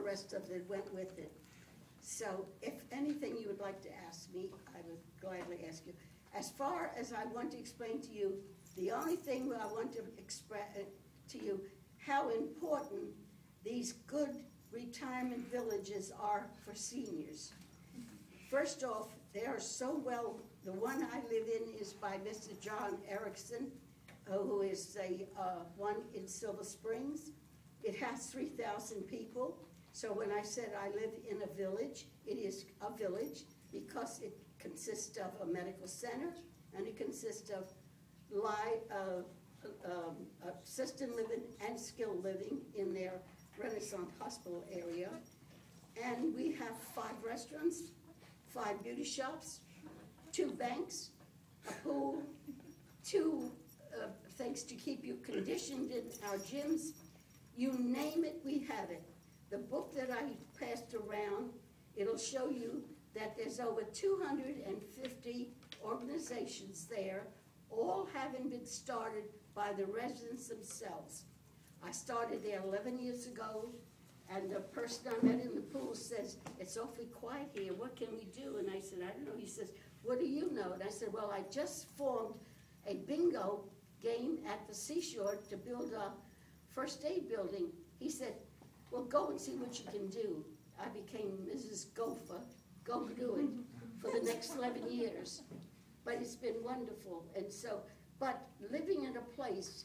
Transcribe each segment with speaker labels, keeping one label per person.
Speaker 1: rest of it went with it. So if anything you would like to ask me, I would gladly ask you. As far as I want to explain to you, the only thing I want to express to you, how important these good retirement villages are for seniors. First off, they are so well, the one I live in is by Mr. John Erickson, who is one in Silver Springs. It has 3,000 people. So when I said I live in a village, it is a village because it consists of a medical center and it consists of assisted living and skilled living in their Renaissance Hospital area. And we have 5 restaurants, 5 beauty shops, 2 banks, a pool, 2 things to keep you conditioned in our gyms. You name it, we have it. The book that I passed around, it'll show you that there's over 250 organizations there, all having been started by the residents themselves. I started there 11 years ago, and the person I met in the pool says, it's awfully quiet here, what can we do? And I said, I don't know. He says, what do you know? And I said, well, I just formed a bingo game at the seashore to build a first aid building. He said, well, go and see what you can do. I became Mrs. Gopher, go do it, for the next 11 years. But it's been wonderful. And so, but living in a place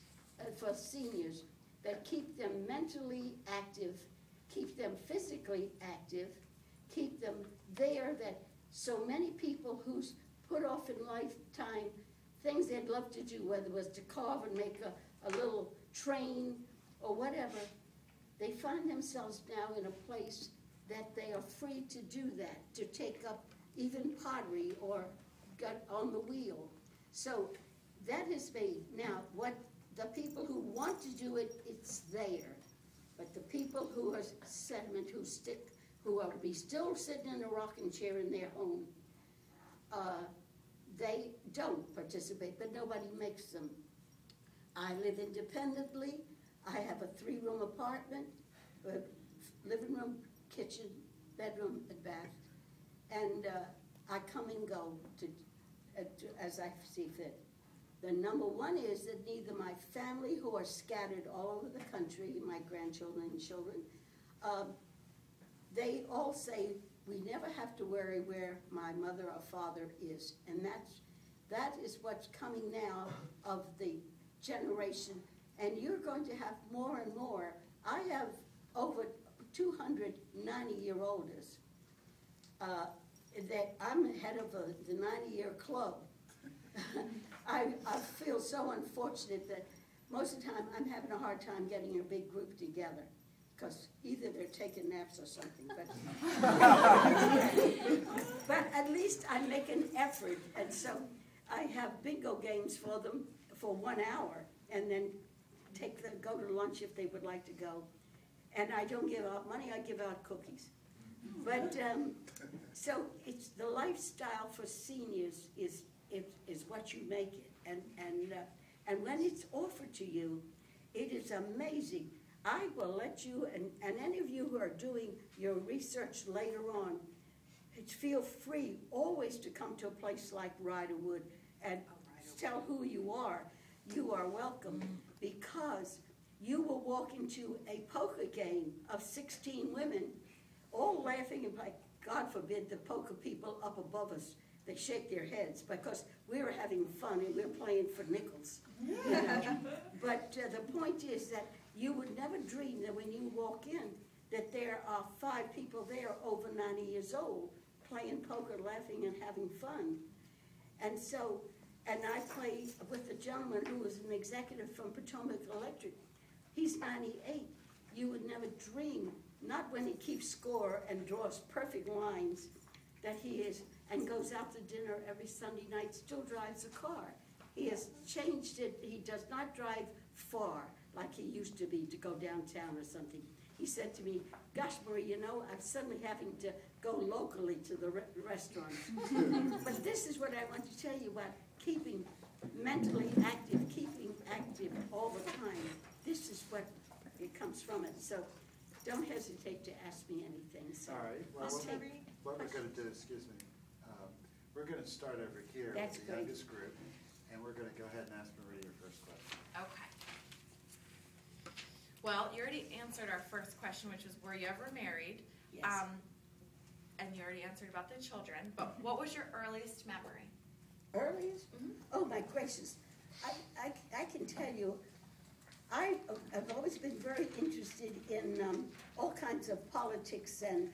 Speaker 1: for seniors that keep them mentally active, keep them physically active, keep them there, that so many people who's put off in lifetime things they'd love to do, whether it was to carve and make a little train or whatever, they find themselves now in a place that they are free to do that, to take up even pottery or get on the wheel. So that is made. Now, what the people who want to do it, it's there. But the people who are sediment, who are still sitting in a rocking chair in their home, they don't participate, but nobody makes them. I live independently. I have a 3-room apartment, living room, kitchen, bedroom, and bath. And I come and go as I see fit. The number one is that neither my family, who are scattered all over the country, my grandchildren and children, they all say, we never have to worry where my mother or father is. And that is what's coming now of the generation. And you're going to have more and more. I have over 200 90-year-olders. That I'm head of the 90-year club. I feel so unfortunate that most of the time I'm having a hard time getting a big group together, because either they're taking naps or something. But at least I make an effort, and so I have bingo games for them for 1 hour, and then go to lunch if they would like to go. And I don't give out money, I give out cookies. But so it's the lifestyle for seniors is what you make it, and when it's offered to you, it is amazing. I will let you, and any of you who are doing your research later on, feel free always to come to a place like Riderwood and tell who you are. You are welcome, because you will walk into a poker game of 16 women, all laughing, and like, God forbid, the poker people up above us, they shake their heads because we were having fun and we were playing for nickels. You know? But the point is that you would never dream that when you walk in that there are 5 people there over 90 years old playing poker, laughing, and having fun. And so, and I play with a gentleman who was an executive from Potomac Electric. He's 98. You would never dream, not when he keeps score and draws perfect lines, that he is, and goes out to dinner every Sunday night, still drives a car. He has changed it. He does not drive far like he used to be to go downtown or something. He said to me, gosh, Marie, you know, I'm suddenly having to go locally to the restaurant. But this is what I want to tell you about keeping mentally active, keeping active all the time. This is what it comes from it. So don't hesitate to ask me anything, so.
Speaker 2: All right, well,
Speaker 1: I'll take-
Speaker 2: what we're gonna do, excuse me, we're gonna start over here
Speaker 1: That's
Speaker 2: with the
Speaker 1: great.
Speaker 2: youngest group, and we're gonna go ahead and ask Maria your first question.
Speaker 3: Okay. Well, you already answered our first question, which was, were you ever married?
Speaker 1: Yes.
Speaker 3: And you already answered about the children, but what was your earliest memory?
Speaker 1: Earliest? Oh, my gracious. I can tell you, I've always been very interested in all kinds of politics and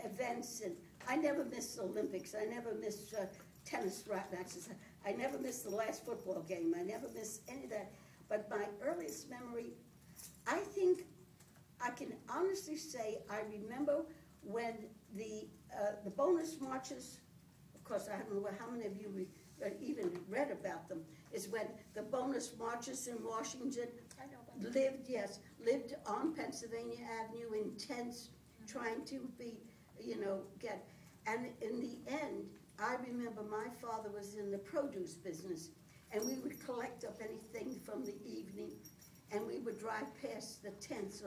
Speaker 1: events, and I never missed the Olympics. I never missed tennis matches. I never missed the last football game. I never missed any of that. But my earliest memory, I think I can honestly say I remember when the bonus marches, of course I don't know how many of you even read about them, is when the bonus marches in Washington lived on Pennsylvania Avenue in tents, trying to be, get, and in the end, I remember my father was in the produce business, and we would collect up anything from the evening, and we would drive past the tents,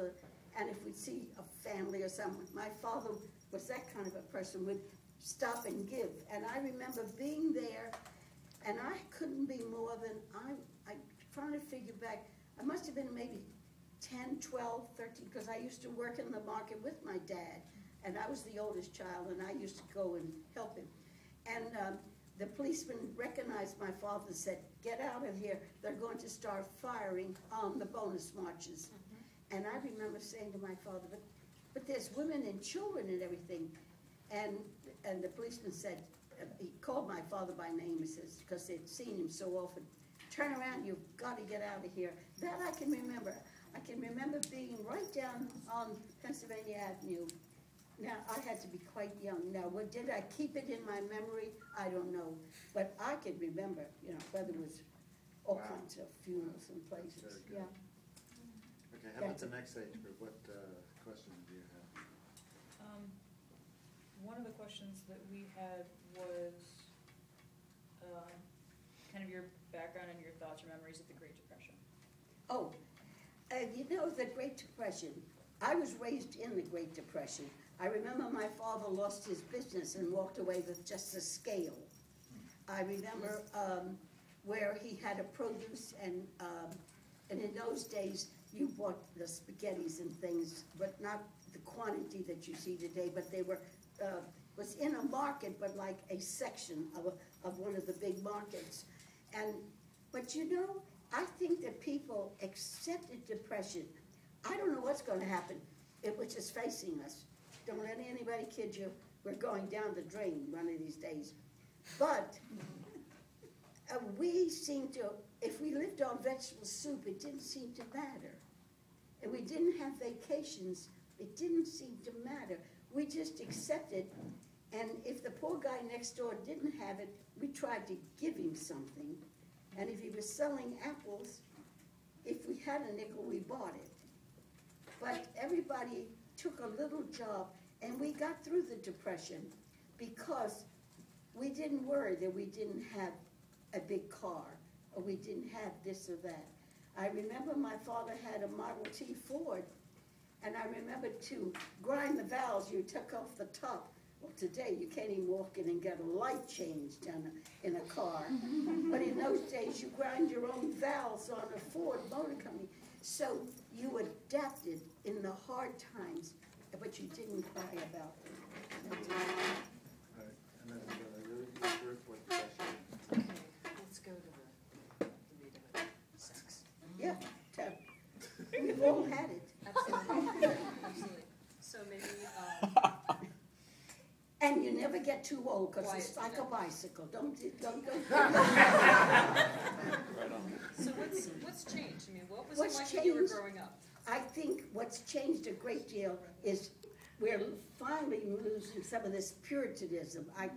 Speaker 1: and if we'd see a family or someone, my father was that kind of a person, would stop and give. And I remember being there, and I couldn't be more than, I'm trying to figure back, I must have been maybe 10, 12, 13, because I used to work in the market with my dad, and I was the oldest child, and I used to go and help him. And the policeman recognized my father and said, "Get out of here, they're going to start firing on the bonus marches." And I remember saying to my father, but there's women and children and everything. And the policeman said, he called my father by name, he says, because they'd seen him so often, "Turn around, you've got to get out of here." That I can remember. I can remember being right down on Pennsylvania Avenue. Now, I had to be quite young. Now, did I keep it in my memory? I don't know. But I could remember, whether it was all kinds of funerals and places.
Speaker 2: Very good.
Speaker 1: Yeah.
Speaker 2: Okay, how about the next age group? What question do you have?
Speaker 4: One of the questions that we had was kind of your background and your thoughts or memories of the Great Depression.
Speaker 1: Oh, the Great Depression. I was raised in the Great Depression. I remember my father lost his business and walked away with just a scale. I remember where he had a produce, and in those days you bought the spaghettis and things, but not the quantity that you see today. But they were was in a market, but like a section of one of the big markets. But I think that people accepted depression. I don't know what's going to happen. It was just facing us. Don't let anybody kid you. We're going down the drain one of these days. But we seem to, if we lived on vegetable soup, it didn't seem to matter. And we didn't have vacations, it didn't seem to matter. We just accepted, and if the poor guy next door didn't have it, we tried to give him something. And if he was selling apples, if we had a nickel, we bought it. But everybody took a little job, and we got through the Depression because we didn't worry that we didn't have a big car, or we didn't have this or that. I remember my father had a Model T Ford, and I remember to grind the valves, you took off the top. Well, today you can't even walk in and get a light changed in a car. But in those days, you grind your own valves on a Ford Motor Company. So you adapted in the hard times, but you didn't cry about it.
Speaker 2: All right, and then your group, what question?
Speaker 5: Okay, let's go to the read of it. Sex.
Speaker 1: Yeah, we've all had it.
Speaker 5: Absolutely, absolutely. So maybe,
Speaker 1: And you never get too old, because
Speaker 5: Quiet,
Speaker 1: it's like
Speaker 5: yeah.
Speaker 1: a bicycle. Don't go.
Speaker 5: so what's changed? I mean, what was
Speaker 1: What's
Speaker 5: it like when you were
Speaker 1: changed?
Speaker 5: growing up?
Speaker 1: I think what's changed a great deal is we're finally losing some of this Puritanism. I